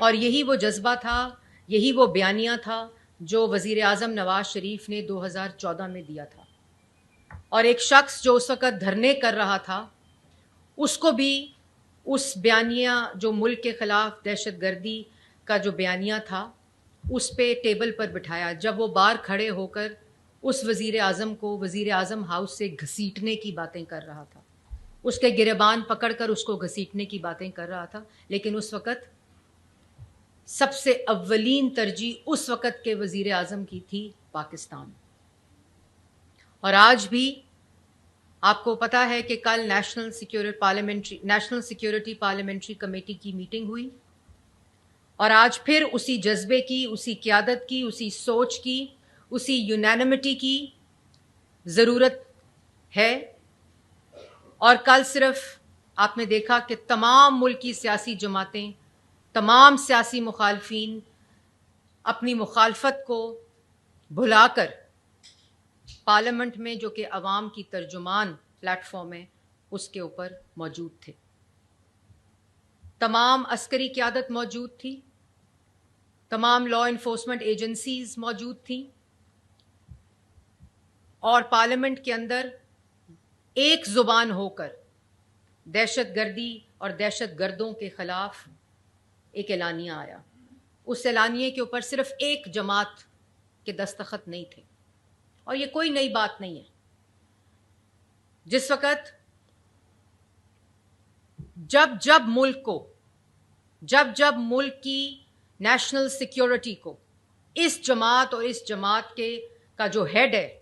और यही वो जज्बा था, यही वो बयानिया था जो वज़ीर आज़म नवाज शरीफ ने 2014 में दिया था। और एक शख्स जो उस वक़्त धरने कर रहा था, उसको भी उस बयानिया, जो मुल्क के ख़िलाफ़ दहशतगर्दी का जो बयानिया था, उस पे टेबल पर बिठाया। जब वो बाहर खड़े होकर उस वज़ीर आज़म को वज़ीर आज़म हाउस से घसीटने की बातें कर रहा था, उसके गिरेबान पकड़कर उसको घसीटने की बातें कर रहा था, लेकिन उस वक़्त सबसे अव्वलीन तरजीह उस वक़्त के वज़ीर आज़म की थी पाकिस्तान। और आज भी आपको पता है कि कल नेशनल सिक्योरिटी पार्लियामेंट्री कमेटी की मीटिंग हुई, और आज फिर उसी जज्बे की, उसी क़यादत की, उसी सोच की, उसी यूनानिमिटी की ज़रूरत है। और कल सिर्फ आपने देखा कि तमाम मुल्क की सियासी जमातें, तमाम सियासी मुखालफीन अपनी मुखालफत को भुलाकर पार्लियामेंट में, जो कि अवाम की तर्जुमान प्लेटफॉर्म है, उसके ऊपर मौजूद थे। तमाम अस्करी क़यादत मौजूद थी, तमाम लॉ इन्फोर्समेंट एजेंसीज मौजूद थी, और पार्लियामेंट के अंदर एक जुबान होकर दहशतगर्दी और दहशतगर्दों के खिलाफ एक एलानिया आया। उस एलानिए के ऊपर सिर्फ एक जमात के दस्तखत नहीं थे, और ये कोई नई बात नहीं है। जिस वक़्त जब मुल्क की नेशनल सिक्योरिटी को इस जमात और इस जमात के का जो हेड है